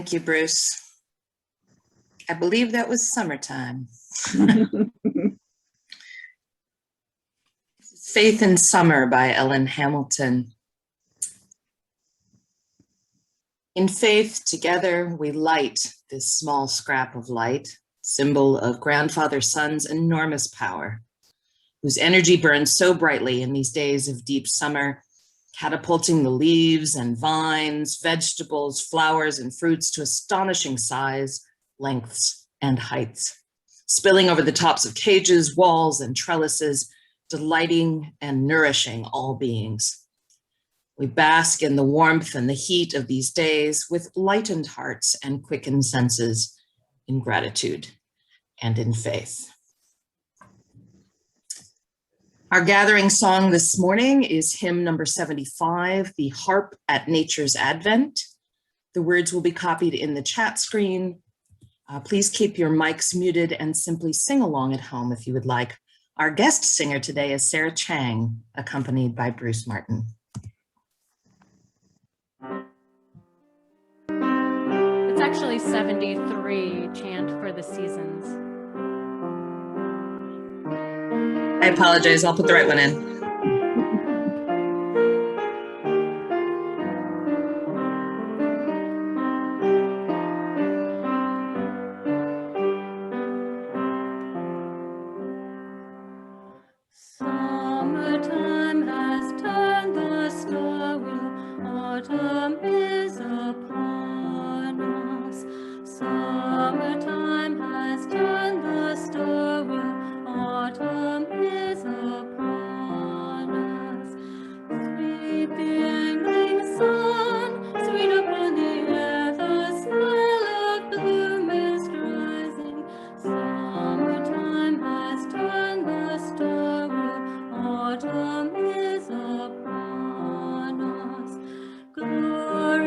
Thank you, Bruce. I believe that was Summertime. Faith in Summer by Ellen Hamilton. In faith, together we light this small scrap of light, symbol of Grandfather Sun's enormous power, whose energy burns so brightly in these days of deep summer, catapulting the leaves and vines, vegetables, flowers, and fruits to astonishing size, lengths, and heights, spilling over the tops of cages, walls, and trellises, delighting and nourishing all beings. We bask in the warmth and the heat of these days with lightened hearts and quickened senses, in gratitude and in faith. Our gathering song this morning is hymn number 75, The Harp at Nature's Advent. The words will be copied in the chat screen. Please keep your mics muted and simply sing along at home if you would like. Our guest singer today is Sarah Chang, accompanied by Bruce Martin. It's actually 73, Chant for the Seasons. I apologize, I'll put the right one in. Summertime has turned the star wheel, autumn is upon us. Summertime has turned the star wheel, autumn is upon us. Sweet the angling sun, sweet upon the air, the smell of bloom is rising. Summertime has turned the star wheel, autumn is upon us. Glory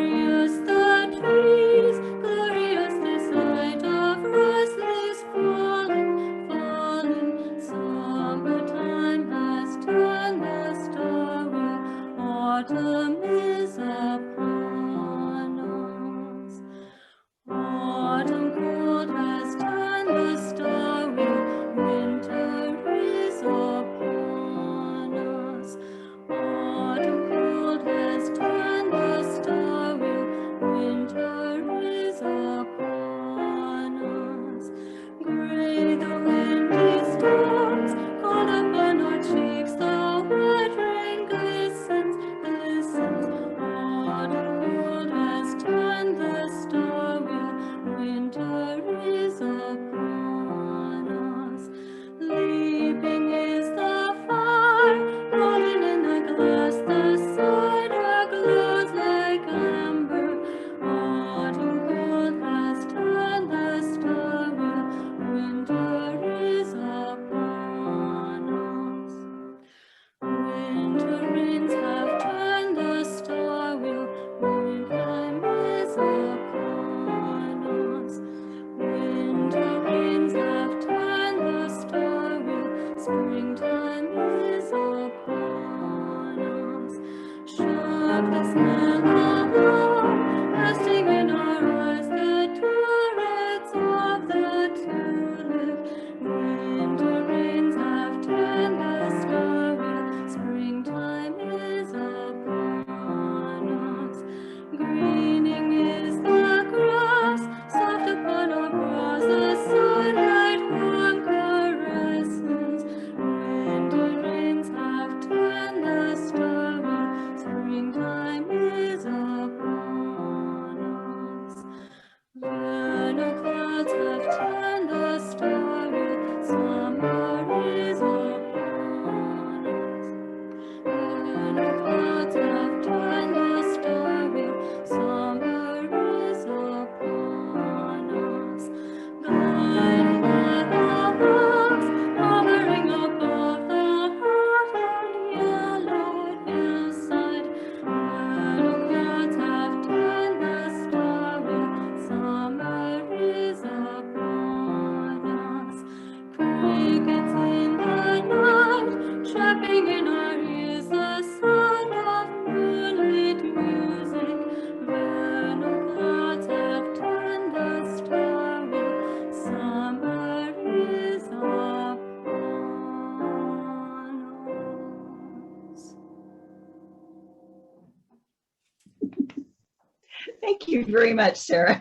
Thank you very much, Sarah.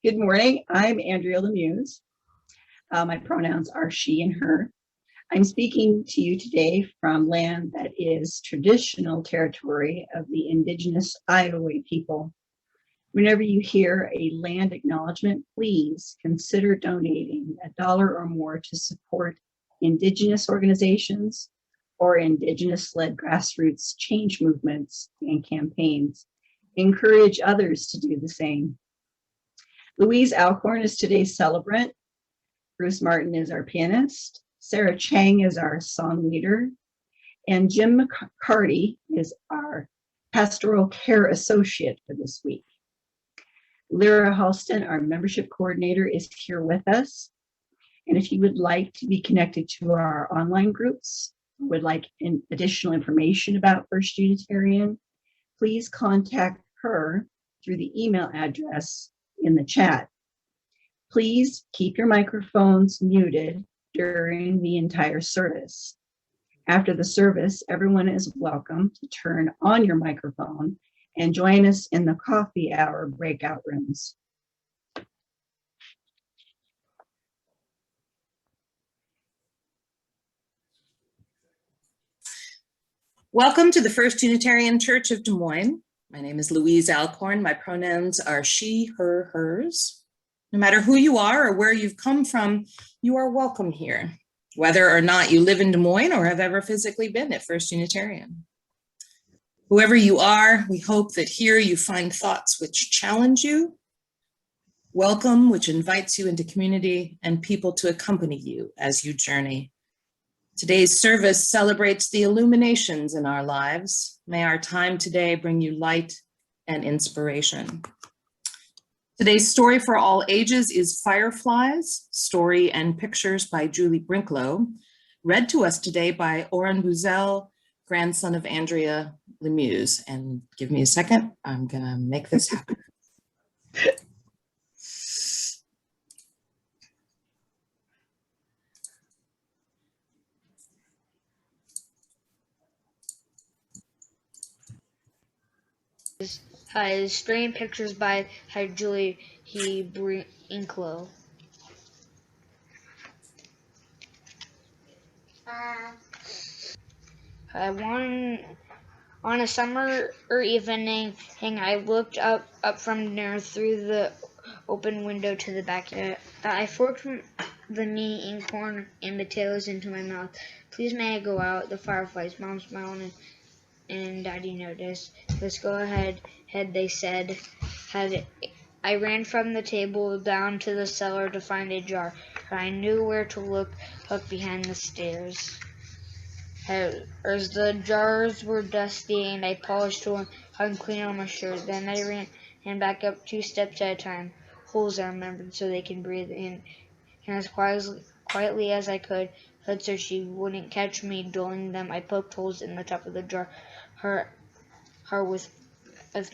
Good morning. I'm Andrea Lemuse. My pronouns are she and her. I'm speaking to you today from land that is traditional territory of the indigenous Iowa people. Whenever you hear a land acknowledgement, please consider donating $1 or more to support indigenous organizations or indigenous-led grassroots change movements and campaigns. Encourage others to do the same. Louise Alcorn is today's celebrant. Bruce Martin is our pianist. Sarah Chang is our song leader. And Jim McCarty is our pastoral care associate for this week. Lyra Halston, our membership coordinator, is here with us. And if you would like to be connected to our online groups, would like additional information about First Unitarian, please contact her through the email address in the chat. Please keep your microphones muted during the entire service. After the service, everyone is welcome to turn on your microphone and join us in the coffee hour breakout rooms. Welcome to the First Unitarian Church of Des Moines. My name is Louise Alcorn. My pronouns are she, her, hers. No matter who you are or where you've come from, you are welcome here, whether or not you live in Des Moines or have ever physically been at First Unitarian. Whoever you are, we hope that here you find thoughts which challenge you, welcome, which invites you into community, and people to accompany you as you journey. Today's service celebrates the illuminations in our lives. May our time today bring you light and inspiration. Today's story for all ages is Fireflies, Story and Pictures by Julie Brinklow, read to us today by Oren Buzel, grandson of Andrea Lemuse. And give me a second, I'm gonna make this happen. Hi, Story and Pictures by Julie Brinklow. On a summer evening, I looked up from there through the open window to the backyard. I forked the meat and corn and potatoes into my mouth. Please may I go out? The fireflies, Mom smiled and Daddy noticed. Let's go ahead, they said. I ran from the table down to the cellar to find a jar. I knew where to look behind the stairs. As the jars were dusty and I polished one hung clean on my shirt. Then I ran back up 2 steps at a time. Holes, I remembered, so they can breathe in. And as quietly as I could so she wouldn't catch me doing them, I poked holes in the top of the jar, her with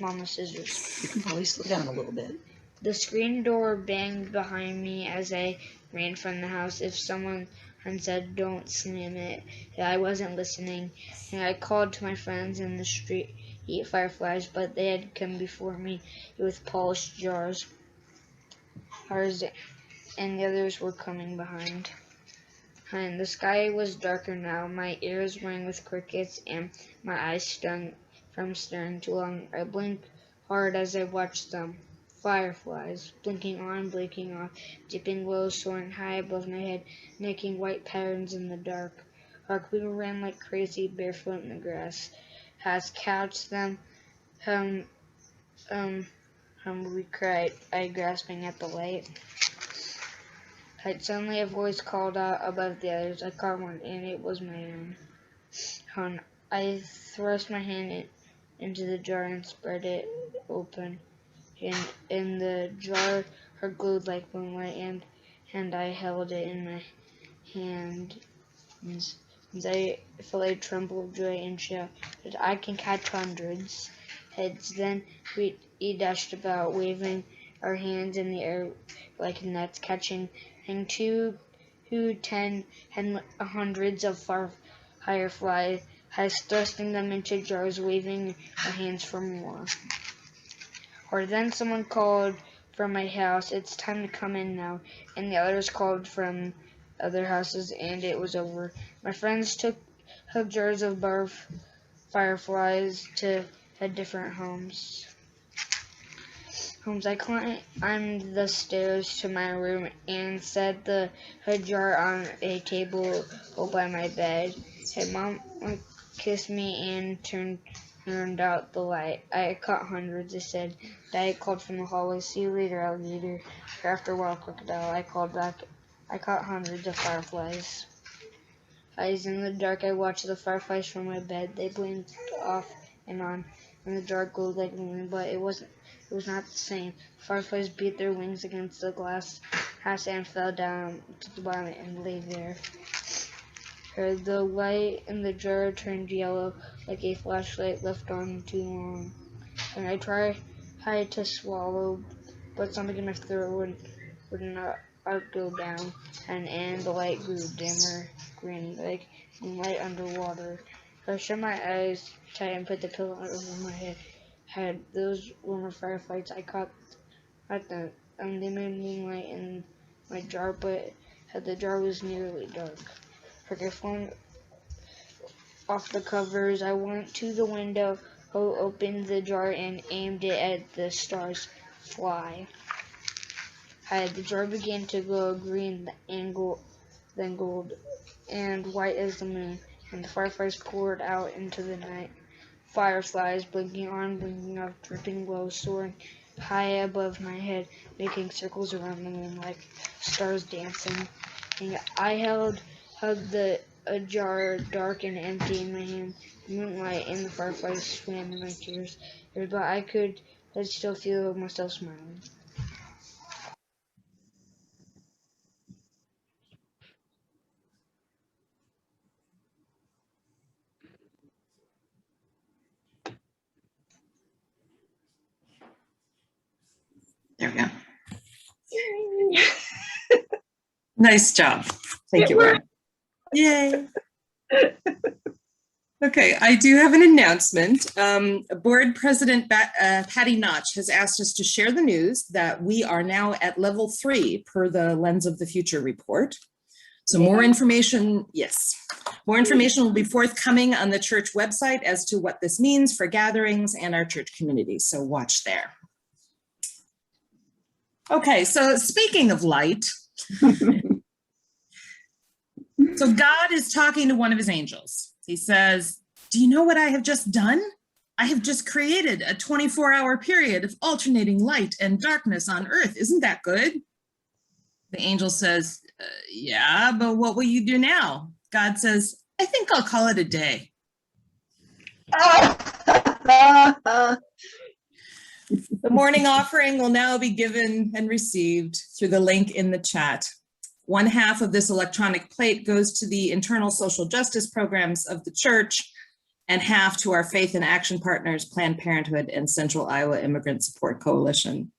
Mama's scissors. You can probably slow down a little bit. The screen door banged behind me as I ran from the house. If someone had said, "Don't slam it," I wasn't listening. And I called to my friends in the street, fireflies, but they had come before me with polished jars. Ours and the others were coming behind. And the sky was darker now. My ears rang with crickets and my eyes stung from staring too long. I blinked hard as I watched them. Fireflies, blinking on, blinking off, dipping low, soaring high above my head, making white patterns in the dark. Our crew ran like crazy, barefoot in the grass. Has catch them, we cried, I grasping at the light. Suddenly a voice called out above the others. I caught one, and it was my own. I thrust my hand into the jar and spread it open. And in the jar, her glowed like moonlight, and I held it in my hand. And I felt a tremble of joy and shouted, "I can catch hundreds." Then we dashed about, waving our hands in the air like nets, catching 2, 10, and hundreds of fireflies, thrusting them into jars, waving our hands for more. Or then someone called from my house, "It's time to come in now." And the others called from other houses, and it was over. My friends took jars of fireflies to head different homes. I climbed the stairs to my room and set the hood jar on a table by my bed. Hey, Mom kissed me and turned out the light. I caught hundreds, it said. Daddy called from the hallway, "See you later, alligator." After a while, crocodile. I called back. I caught hundreds of fireflies. Eyes in the dark, I watched the fireflies from my bed. They blinked off and on, and the dark glowed like the moon, but it was not the same. Fireflies beat their wings against the glass and fell down to the bottom and lay there. The light in the jar turned yellow like a flashlight left on too long. And I tried to swallow, but something in my throat would not go down. And the light grew dimmer, green, like moonlight underwater. I shut my eyes tight and put the pillow over my head. Those were my fireflies. I caught them. They made moonlight in my jar, but the jar was nearly dark. I flung off the covers. I went to the window, opened the jar, and aimed it at the stars. Fly. The jar began to glow green and then gold, and white as the moon, and the fireflies poured out into the night. Fireflies blinking on, blinking off, dripping low, soaring high above my head, making circles around the moon like stars dancing. And I hugged a jar, dark and empty, in my hand. Moonlight and the fireflies swam in my tears, but I'd still feel myself smiling. There we go. Nice job. Thank you, Laura. Yay. Okay, I do have an announcement. Board President Patty Notch has asked us to share the news that we are now at level 3 per the Lens of the Future report. So more information will be forthcoming on the church website as to what this means for gatherings and our church community. So watch there. Okay, so speaking of light, so God is talking to one of his angels. He says, "Do you know what I have just done? I have just created a 24-hour period of alternating light and darkness on earth. Isn't that good?" The angel says, "Yeah, but what will you do now?" God says, "I think I'll call it a day." The morning offering will now be given and received through the link in the chat. One half of this electronic plate goes to the internal social justice programs of the church, and half to our faith and action partners, Planned Parenthood and Central Iowa Immigrant Support Coalition.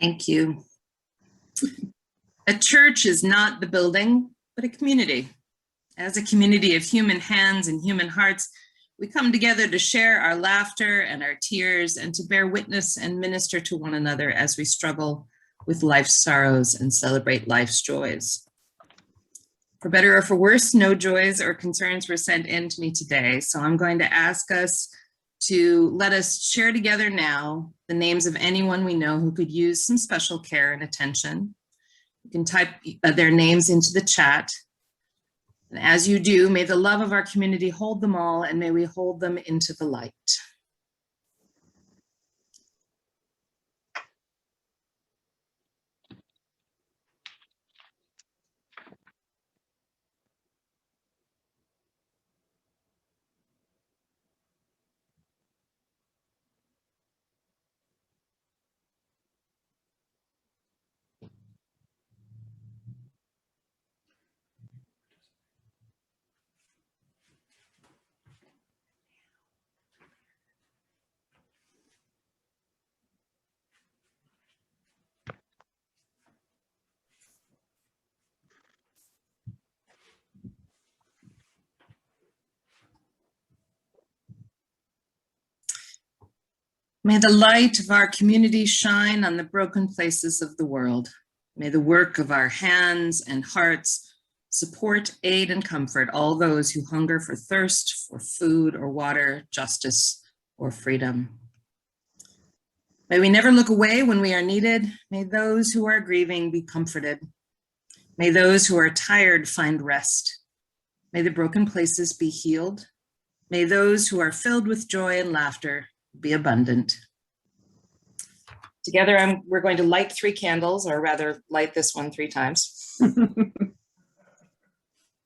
Thank you. A church is not the building, but a community. As a community of human hands and human hearts, we come together to share our laughter and our tears and to bear witness and minister to one another as we struggle with life's sorrows and celebrate life's joys. For better or for worse, no joys or concerns were sent in to me today, so I'm going to ask us to let us share together now the names of anyone we know who could use some special care and attention. You can type their names into the chat. And as you do, may the love of our community hold them all, and may we hold them into the light. May the light of our community shine on the broken places of the world. May the work of our hands and hearts support, aid, and comfort all those who hunger for thirst, for food or water, justice or freedom. May we never look away when we are needed. May those who are grieving be comforted. May those who are tired find rest. May the broken places be healed. May those who are filled with joy and laughter be abundant. Together, we're going to light 3 candles, or rather light this one 3 times.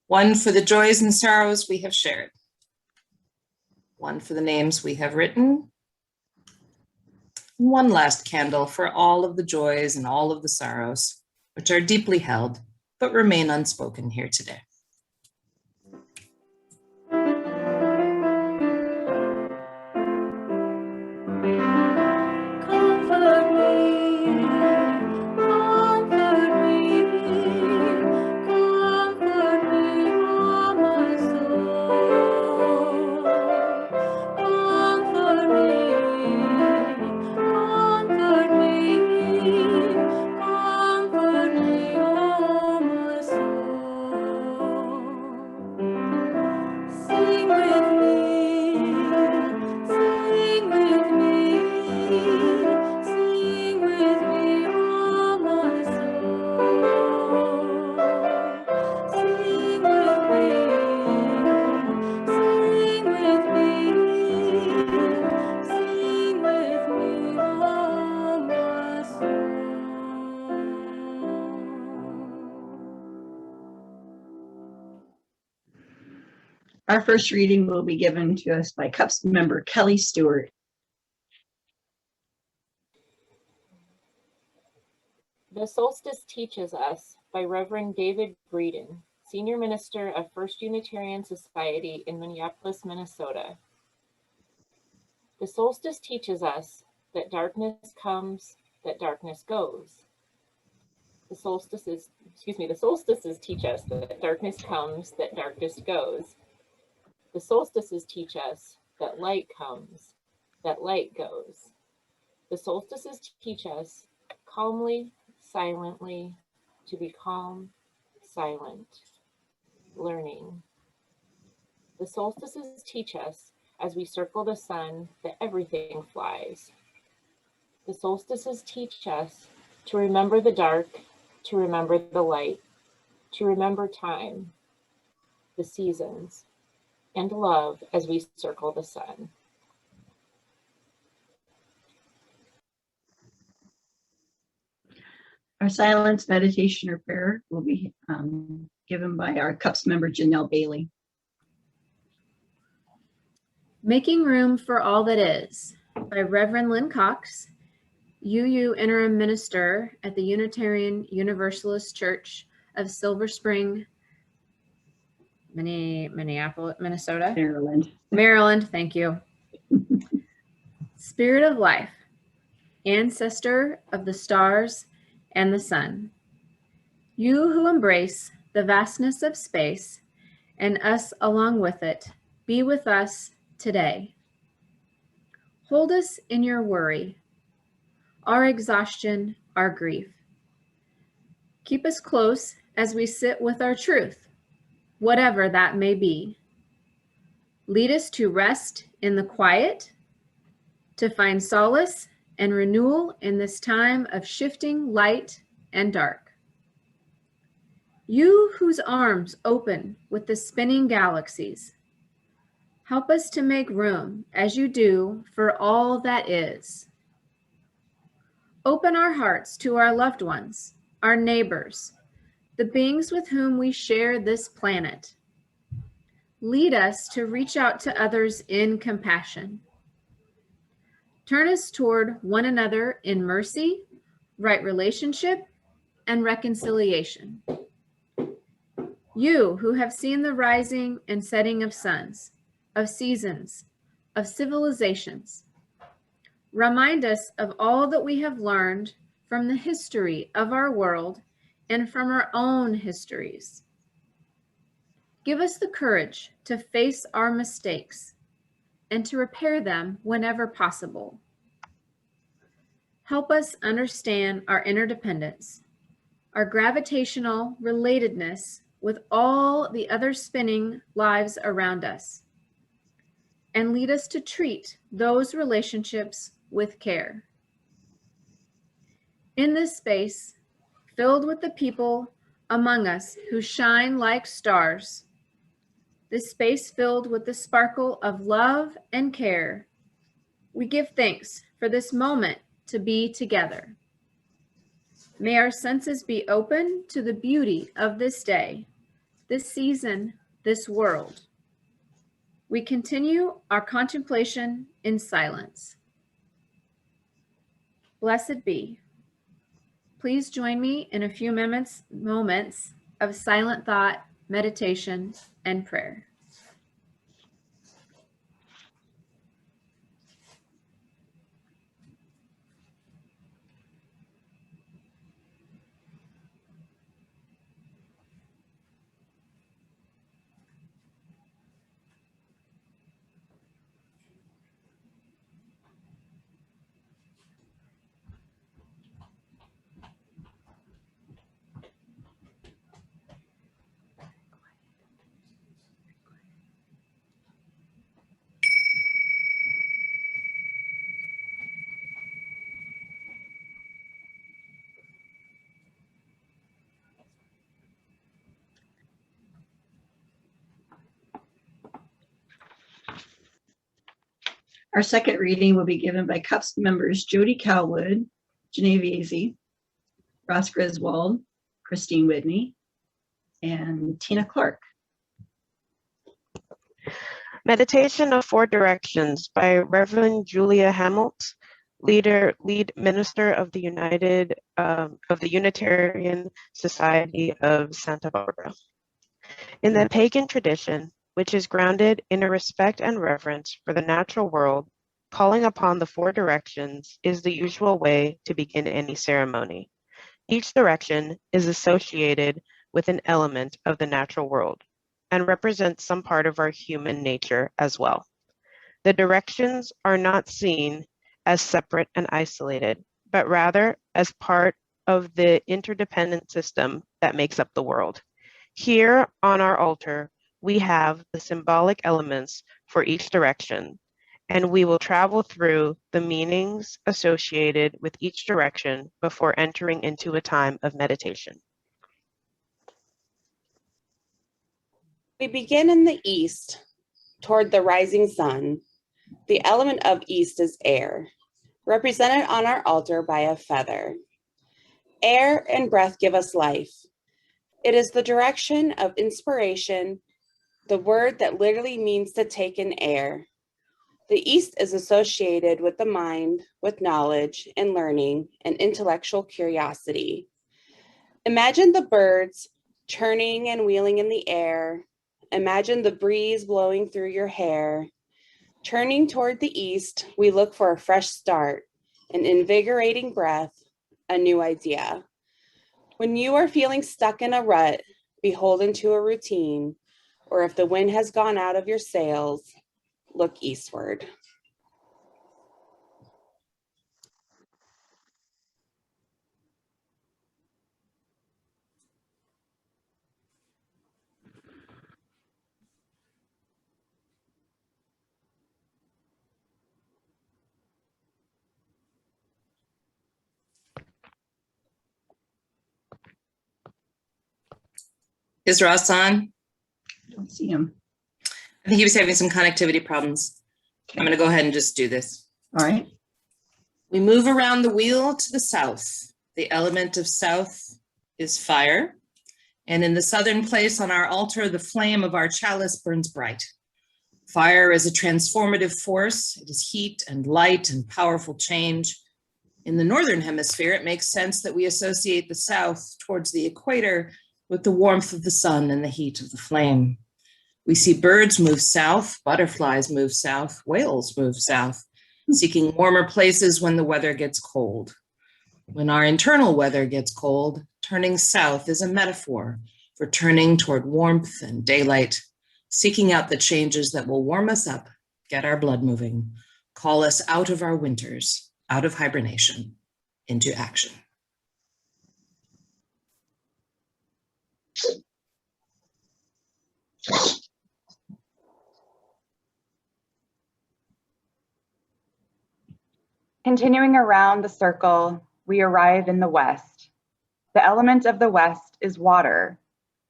One for the joys and sorrows we have shared. One for the names we have written. One last candle for all of the joys and all of the sorrows, which are deeply held, but remain unspoken here today. Our first reading will be given to us by CUUPs member Kelly Stewart. The Solstice Teaches Us by Reverend David Breeden, Senior Minister of First Unitarian Society in Minneapolis, Minnesota. The solstice teaches us that darkness comes, that darkness goes. The solstices teach us that darkness comes, that darkness goes. The solstices teach us that light comes, that light goes. The solstices teach us calmly, silently, to be calm, silent, learning. The solstices teach us as we circle the sun that everything flies. The solstices teach us to remember the dark, to remember the light, to remember time, the seasons, and love as we circle the sun. Our silence, meditation, or prayer will be given by our CUUPs member Janelle Bailey. Making Room for All That Is by Reverend Lynn Cox, UU Interim Minister at the Unitarian Universalist Church of Silver Spring, Minneapolis, Minnesota. Maryland. Maryland, thank you. Spirit of life. ancestor of the stars and the sun. You who embrace the vastness of space and us along with it, be with us today. Hold us in your worry, our exhaustion, our grief. Keep us close as we sit with our truth, whatever that may be. Lead us to rest in the quiet, to find solace and renewal in this time of shifting light and dark. You whose arms open with the spinning galaxies, help us to make room as you do for all that is. Open our hearts to our loved ones, our neighbors, the beings with whom we share this planet. Lead us to reach out to others in compassion. Turn us toward one another in mercy, right relationship, and reconciliation. You who have seen the rising and setting of suns, of seasons, of civilizations, remind us of all that we have learned from the history of our world and from our own histories. Give us the courage to face our mistakes and to repair them whenever possible. Help us understand our interdependence, our gravitational relatedness with all the other spinning lives around us, and lead us to treat those relationships with care. In this space, filled with the people among us who shine like stars, this space filled with the sparkle of love and care, we give thanks for this moment to be together. May our senses be open to the beauty of this day, this season, this world. We continue our contemplation in silence. Blessed be. Please join me in a few moments of silent thought, meditation, and prayer. Our second reading will be given by CUUPs members Jody Calwood, Genevieve, Ross Griswold, Christine Whitney, and Tina Clark. Meditation of Four Directions by Reverend Julia Hamelt, lead minister of the Unitarian Society of Santa Barbara. In the pagan tradition, which is grounded in a respect and reverence for the natural world, calling upon the four directions is the usual way to begin any ceremony. Each direction is associated with an element of the natural world and represents some part of our human nature as well. The directions are not seen as separate and isolated, but rather as part of the interdependent system that makes up the world. Here on our altar, we have the symbolic elements for each direction, and we will travel through the meanings associated with each direction before entering into a time of meditation. We begin in the east, toward the rising sun. The element of east is air, represented on our altar by a feather. Air and breath give us life. It is the direction of inspiration, the word that literally means to take in air. The east is associated with the mind, with knowledge and learning and intellectual curiosity. Imagine the birds turning and wheeling in the air. Imagine the breeze blowing through your hair. Turning toward the east, we look for a fresh start, an invigorating breath, a new idea. When you are feeling stuck in a rut, beholden to a routine, or if the wind has gone out of your sails, look eastward. Is Ross on? Don't see him. I think he was having some connectivity problems. I'm going to go ahead and just do this. All right. We move around the wheel to the south. The element of south is fire. And in the southern place on our altar, the flame of our chalice burns bright. Fire is a transformative force. It is heat and light and powerful change. In the northern hemisphere, it makes sense that we associate the south towards the equator with the warmth of the sun and the heat of the flame. We see birds move south, butterflies move south, whales move south, seeking warmer places when the weather gets cold. When our internal weather gets cold, turning south is a metaphor for turning toward warmth and daylight, seeking out the changes that will warm us up, get our blood moving, call us out of our winters, out of hibernation, into action. Continuing around the circle, we arrive in the west. The element of the west is water,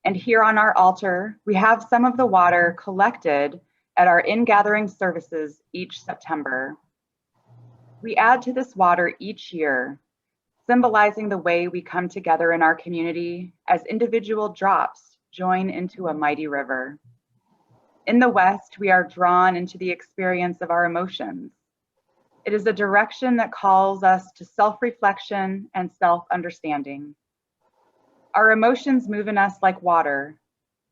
and here on our altar, we have some of the water collected at our ingathering services each September. We add to this water each year, symbolizing the way we come together in our community as individual drops join into a mighty river. In the west, we are drawn into the experience of our emotions. It is a direction that calls us to self-reflection and self-understanding. Our emotions move in us like water,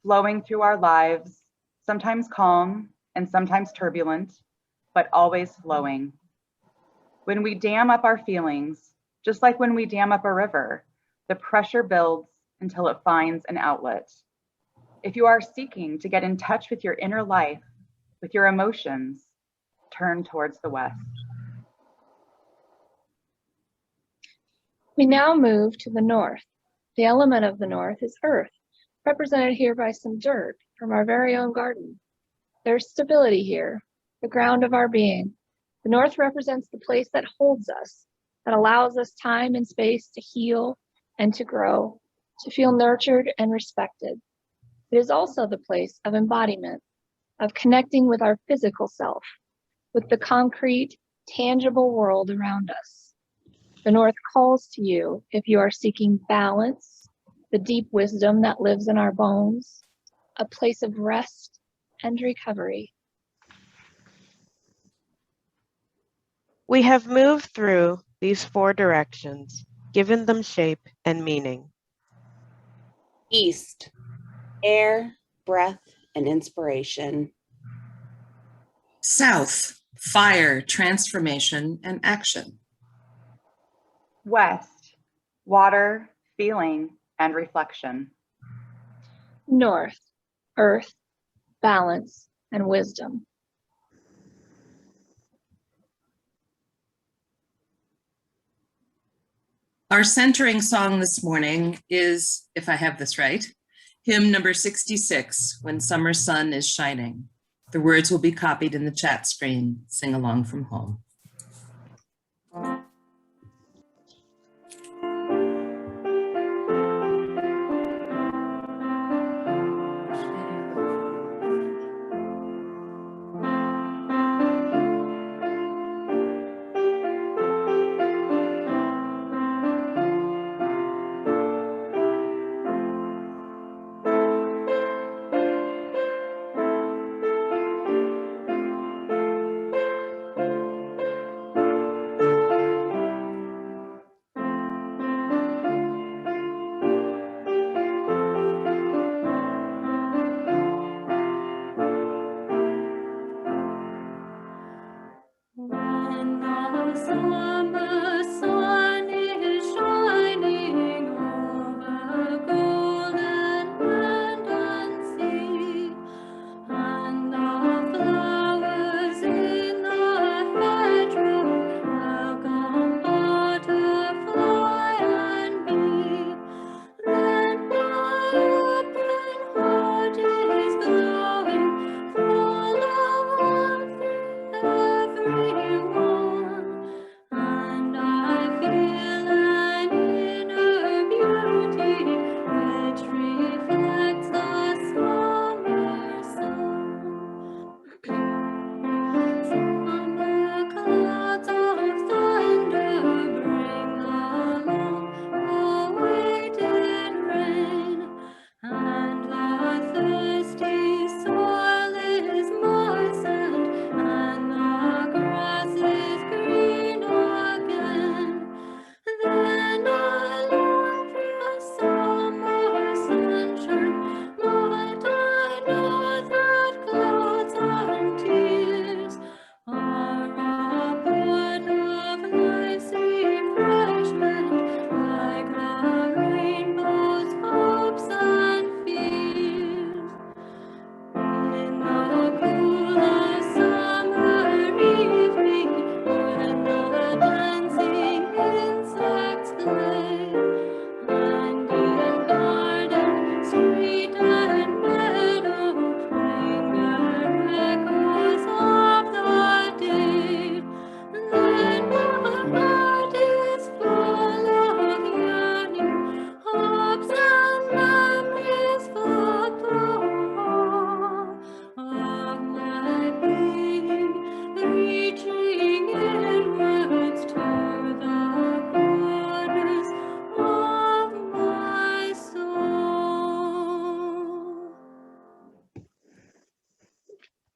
flowing through our lives, sometimes calm and sometimes turbulent, but always flowing. When we dam up our feelings, just like when we dam up a river, the pressure builds until it finds an outlet. If you are seeking to get in touch with your inner life, with your emotions, turn towards the west. We now move to the north. The element of the north is earth, represented here by some dirt from our very own garden. There's stability here, the ground of our being. The north represents the place that holds us, that allows us time and space to heal and to grow, to feel nurtured and respected. It is also the place of embodiment, of connecting with our physical self, with the concrete, tangible world around us. The north calls to you if you are seeking balance, the deep wisdom that lives in our bones, a place of rest and recovery. We have moved through these 4 directions, given them shape and meaning. East, air, breath, and inspiration. South, fire, transformation, and action. West, water, feeling, and reflection. North, earth, balance, and wisdom. Our centering song this morning is, if I have this right, hymn number 66, When Summer Sun is Shining. The words will be copied in the chat screen. Sing along from home.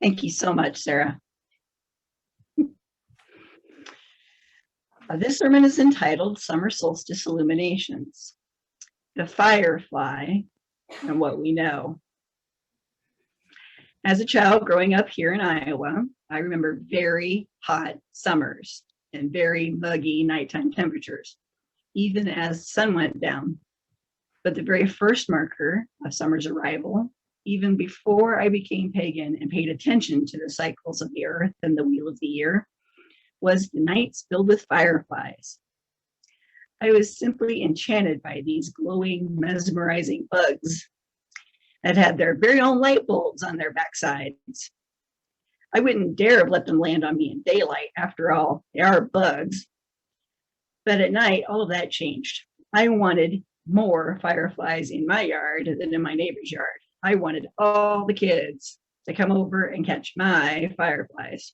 Thank you so much, Sarah. This sermon is entitled Summer Solstice Illuminations, the Firefly and What We Know. As a child growing up here in Iowa, I remember very hot summers and very muggy nighttime temperatures, even as the sun went down. But the very first marker of summer's arrival, even before I became pagan and paid attention to the cycles of the earth and the wheel of the year, was the nights filled with fireflies. I was simply enchanted by these glowing, mesmerizing bugs that had their very own light bulbs on their backsides. I wouldn't dare have let them land on me in daylight. After all, they are bugs. But at night, all of that changed. I wanted more fireflies in my yard than in my neighbor's yard. I wanted all the kids to come over and catch my fireflies.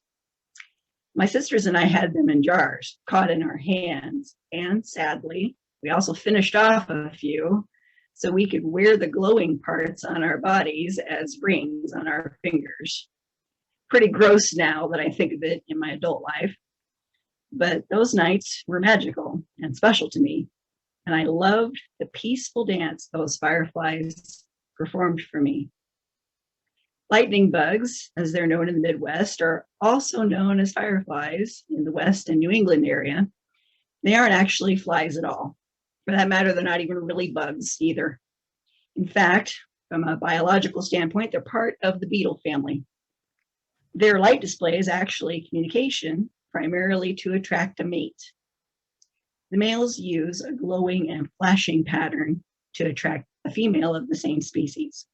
My sisters and I had them in jars, caught in our hands, and sadly, we also finished off a few so we could wear the glowing parts on our bodies as rings on our fingers. Pretty gross now that I think of it in my adult life, but those nights were magical and special to me, and I loved the peaceful dance those fireflies performed for me. Lightning bugs, as they're known in the Midwest, are also known as fireflies in the West and New England area. They aren't actually flies at all. For that matter, they're not even really bugs either. In fact, from a biological standpoint, they're part of the beetle family. Their light display is actually communication, primarily to attract a mate. The males use a glowing and flashing pattern to attract a female of the same species.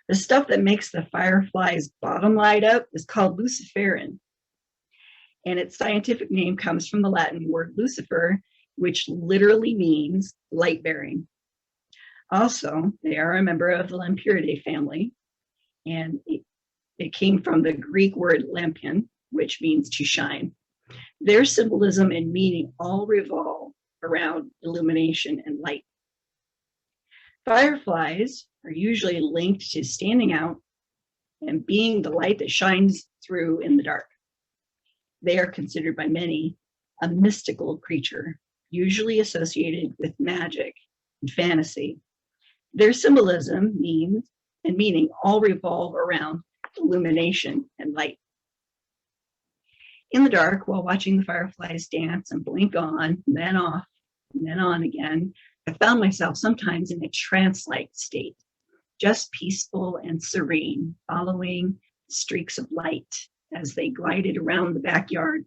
The stuff that makes the firefly's bottom light up is called luciferin, and its scientific name comes from the Latin word lucifer, which literally means light-bearing. Also, they are a member of the Lampyridae family, and it came from the Greek word lampion, which means to shine. Their symbolism and meaning all revolve around illumination and light. Fireflies are usually linked to standing out and being the light that shines through in the dark. They are considered by many a mystical creature, usually associated with magic and fantasy. Their symbolism and meaning all revolve around illumination and light. In the dark, while watching the fireflies dance and blink on, and then off, and then on again, I found myself sometimes in a trance-like state, just peaceful and serene, following streaks of light as they glided around the backyard.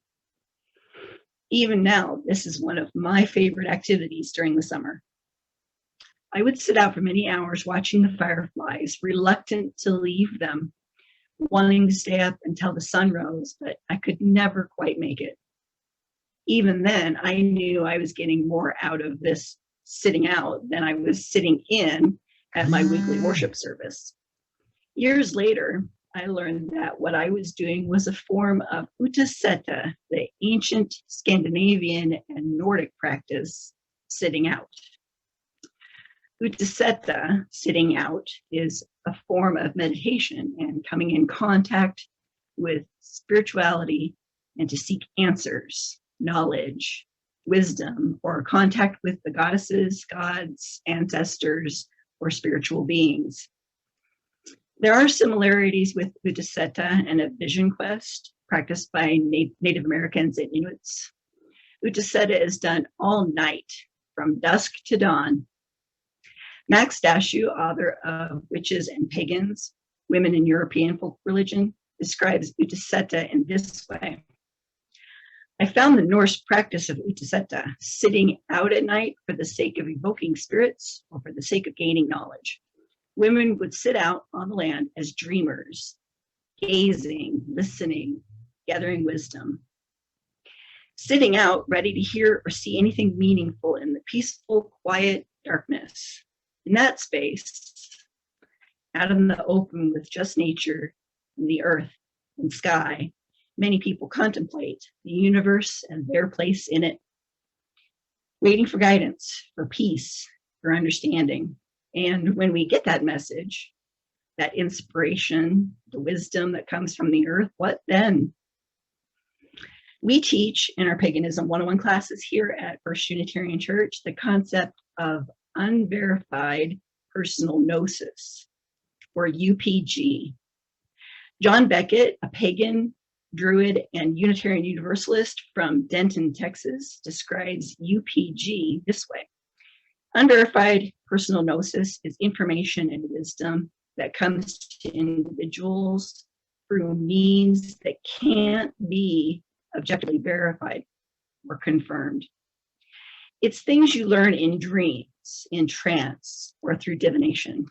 Even now, this is one of my favorite activities during the summer. I would sit out for many hours watching the fireflies, reluctant to leave them, wanting to stay up until the sun rose, but I could never quite make it. Even then, I knew I was getting more out of this sitting out than I was sitting in at my weekly worship service. Years later, I learned that what I was doing was a form of utaseta, the ancient Scandinavian and Nordic practice, sitting out. Utaseta, sitting out, is a form of meditation and coming in contact with spirituality and to seek answers, knowledge, wisdom, or contact with the goddesses, gods, ancestors, or spiritual beings. There are similarities with Utaseta and a vision quest practiced by Native Americans and Inuits. Utaseta is done all night, from dusk to dawn. Max Dashu, author of Witches and Pagans, Women in European Folk Religion, describes Utaseta in this way. I found the Norse practice of utaseta, sitting out at night for the sake of evoking spirits or for the sake of gaining knowledge. Women would sit out on the land as dreamers, gazing, listening, gathering wisdom. Sitting out, ready to hear or see anything meaningful in the peaceful, quiet darkness. In that space, out in the open with just nature and the earth and sky, many people contemplate the universe and their place in it, waiting for guidance, for peace, for understanding. And when we get that message, that inspiration, the wisdom that comes from the earth, what then? We teach in our Paganism 101 classes here at First Unitarian Church the concept of unverified personal gnosis, or UPG. John Beckett, a pagan, druid, and Unitarian Universalist from Denton, Texas, describes UPG this way. Unverified personal gnosis is information and wisdom that comes to individuals through means that can't be objectively verified or confirmed. It's things you learn in dreams, in trance, or through divination.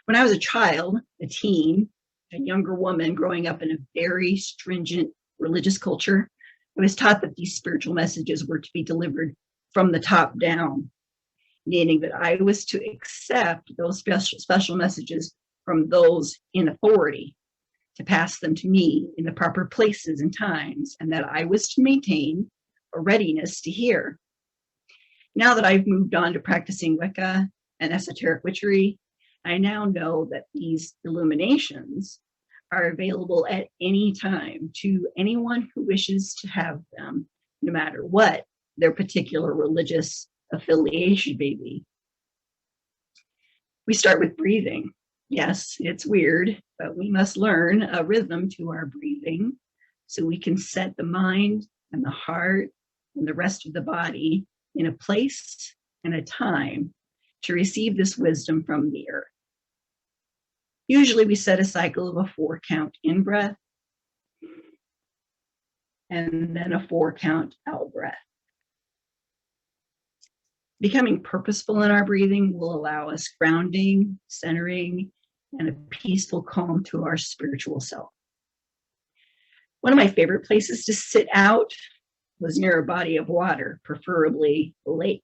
When I was a child, a teen, a younger woman growing up in a very stringent religious culture, I was taught that these spiritual messages were to be delivered from the top down, meaning that I was to accept those special messages from those in authority, to pass them to me in the proper places and times, and that I was to maintain a readiness to hear. Now that I've moved on to practicing Wicca and esoteric witchery, I now know that these illuminations are available at any time to anyone who wishes to have them, no matter what their particular religious affiliation may be. We start with breathing. Yes, it's weird, but we must learn a rhythm to our breathing so we can set the mind and the heart and the rest of the body in a place and a time to receive this wisdom from the earth. Usually we set a cycle of a 4-count in-breath and then a 4-count out-breath. Becoming purposeful in our breathing will allow us grounding, centering, and a peaceful calm to our spiritual self. One of my favorite places to sit out was near a body of water, preferably a lake,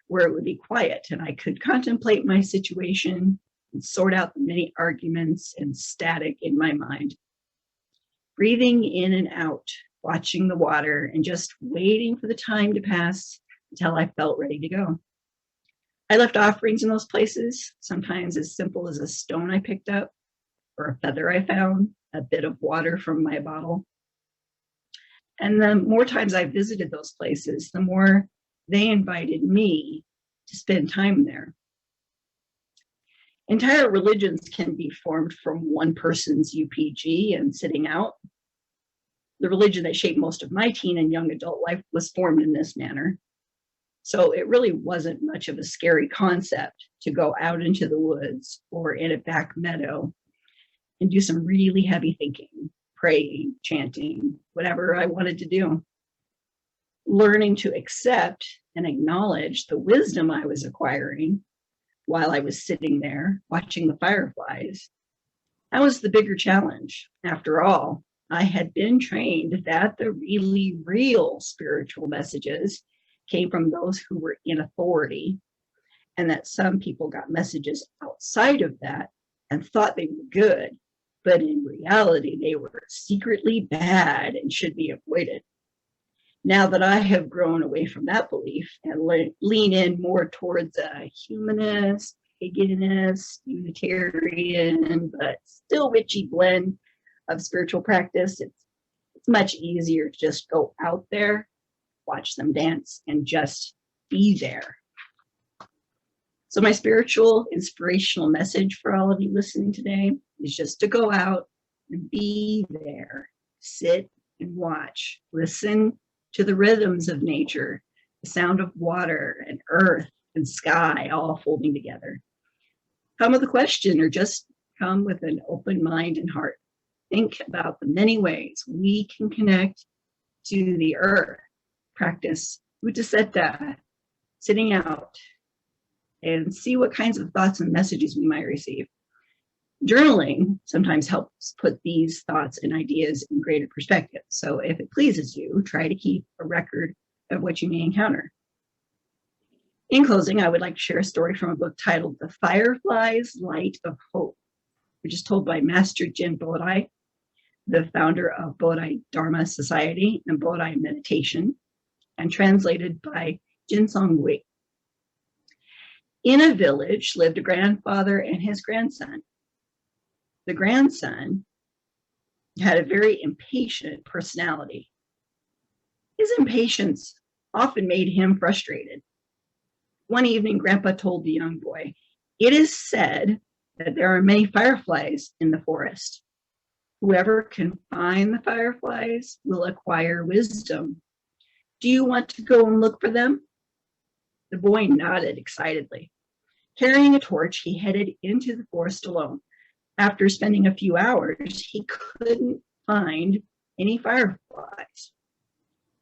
where it would be quiet and I could contemplate my situation and sort out the many arguments and static in my mind. Breathing in and out, watching the water, and just waiting for the time to pass until I felt ready to go. I left offerings in those places, sometimes as simple as a stone I picked up, or a feather I found, a bit of water from my bottle. And the more times I visited those places, the more they invited me to spend time there. Entire religions can be formed from one person's UPG and sitting out. The religion that shaped most of my teen and young adult life was formed in this manner. So it really wasn't much of a scary concept to go out into the woods or in a back meadow and do some really heavy thinking, praying, chanting, whatever I wanted to do. Learning to accept and acknowledge the wisdom I was acquiring while I was sitting there watching the fireflies. That was the bigger challenge. After all, I had been trained that the really real spiritual messages came from those who were in authority, and that some people got messages outside of that and thought they were good, but in reality, they were secretly bad and should be avoided. Now that I have grown away from that belief and lean in more towards a humanist, paganist, Unitarian, but still witchy blend of spiritual practice, it's much easier to just go out there, watch them dance, and just be there. So my spiritual inspirational message for all of you listening today is just to go out and be there, sit and watch, listen to the rhythms of nature, the sound of water and earth and sky all folding together. Come with a question or just come with an open mind and heart. Think about the many ways we can connect to the earth. Practice Uttasetta, sitting out, and see what kinds of thoughts and messages we might receive. Journaling sometimes helps put these thoughts and ideas in greater perspective. So if it pleases you, try to keep a record of what you may encounter. In closing, I would like to share a story from a book titled The Firefly's Light of Hope, which is told by Master Jin Bodai, the founder of Bodai Dharma Society and Bodai Meditation, and translated by Jinsong Wei. In a village lived a grandfather and his grandson. The grandson had a very impatient personality. His impatience often made him frustrated. One evening, Grandpa told the young boy, "It is said that there are many fireflies in the forest. Whoever can find the fireflies will acquire wisdom. Do you want to go and look for them?" The boy nodded excitedly. Carrying a torch, he headed into the forest alone. After spending a few hours, he couldn't find any fireflies.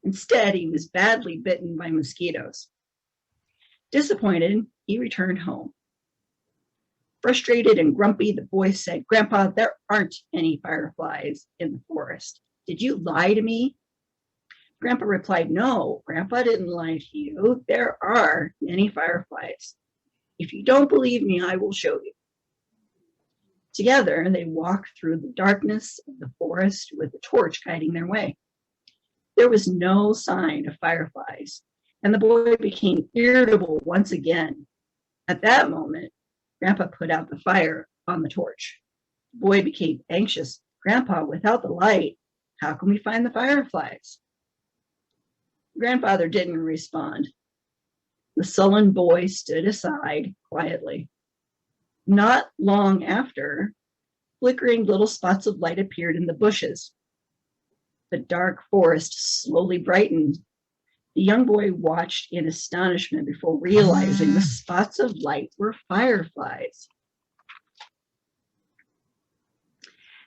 Instead, he was badly bitten by mosquitoes. Disappointed, he returned home. Frustrated and grumpy, the boy said, "Grandpa, there aren't any fireflies in the forest. Did you lie to me?" Grandpa replied, "No, Grandpa didn't lie to you. There are many fireflies. If you don't believe me, I will show you." Together, they walked through the darkness of the forest with a torch guiding their way. There was no sign of fireflies, and the boy became irritable once again. At that moment, Grandpa put out the fire on the torch. The boy became anxious. "Grandpa, without the light, how can we find the fireflies?" Grandfather didn't respond. The sullen boy stood aside quietly. Not long after, flickering little spots of light appeared in the bushes. The dark forest slowly brightened. The young boy watched in astonishment before realizing the spots of light were fireflies.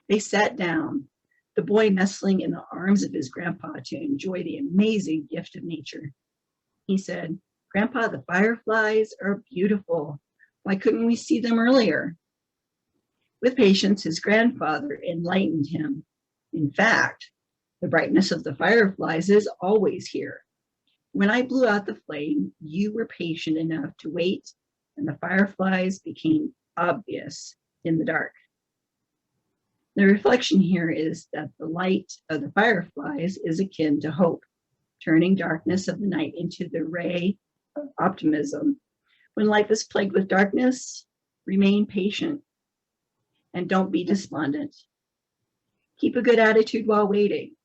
They sat down, the boy nestling in the arms of his grandpa to enjoy the amazing gift of nature. He said, "Grandpa, the fireflies are beautiful. Why couldn't we see them earlier?" With patience, his grandfather enlightened him. "In fact, the brightness of the fireflies is always here. When I blew out the flame, you were patient enough to wait, and the fireflies became obvious in the dark." The reflection here is that the light of the fireflies is akin to hope, turning darkness of the night into the ray of optimism. When life is plagued with darkness, remain patient and don't be despondent. Keep a good attitude while waiting.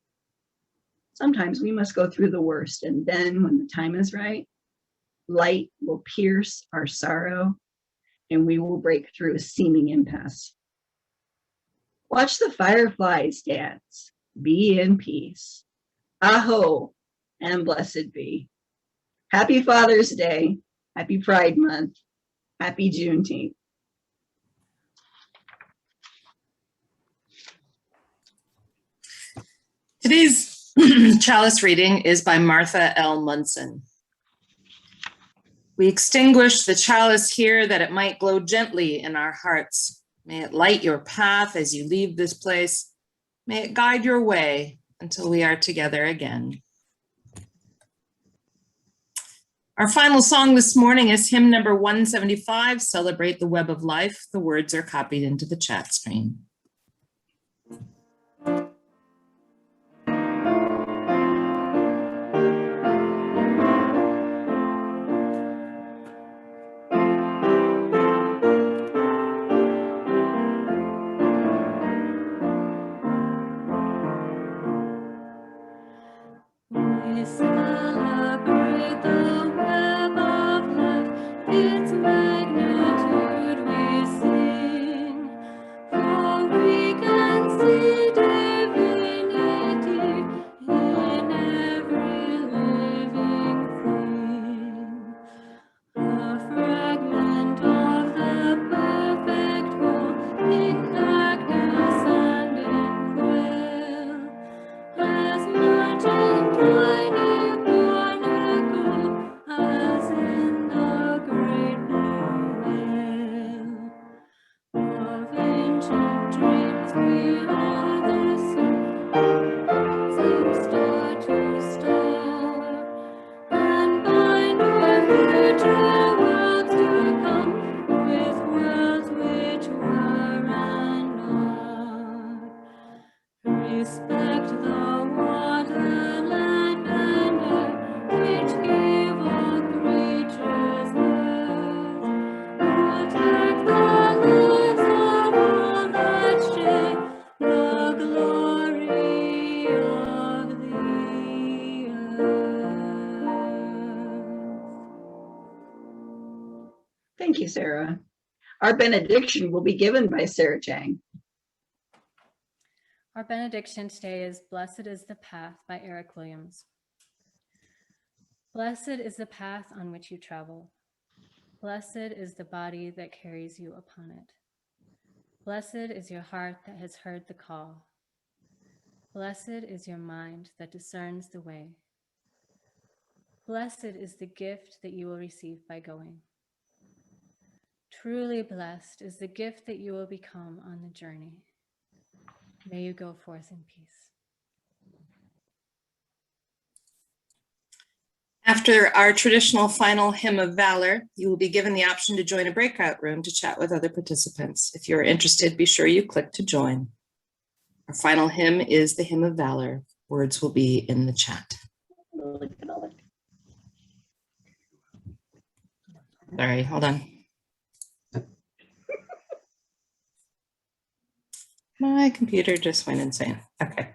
Sometimes we must go through the worst, and then when the time is right, light will pierce our sorrow and we will break through a seeming impasse. Watch the fireflies dance. Be in peace. Aho, and blessed be. Happy Father's Day. Happy Pride Month. Happy Juneteenth. Today's chalice reading is by Martha L. Munson. We extinguish the chalice here that it might glow gently in our hearts. May it light your path as you leave this place. May it guide your way until we are together again. Our final song this morning is hymn number 175, Celebrate the Web of Life. The words are copied into the chat screen. Celebrate the web of life, its magnitude we sing, for we can see divinity in every living thing. A fragment of the perfect whole in darkness and in quail, as much entwined barnacle as in the great blue whale. Of ancient dreams we are the same star to star, and bind our future worlds to come with worlds which were and are. Respect the water, land, and air, which give all creatures birth, you, Sarah. Our benediction will be given by Sarah Chang. Our benediction today is Blessed is the Path by Eric Williams. Blessed is the path on which you travel. Blessed is the body that carries you upon it. Blessed is your heart that has heard the call. Blessed is your mind that discerns the way. Blessed is the gift that you will receive by going. Truly blessed is the gift that you will become on the journey. May you go forth in peace. After our traditional final hymn of valor, you will be given the option to join a breakout room to chat with other participants. If you're interested, be sure you click to join. Our final hymn is the Hymn of Valor. Words will be in the chat. Sorry, hold on. My computer just went insane. Okay.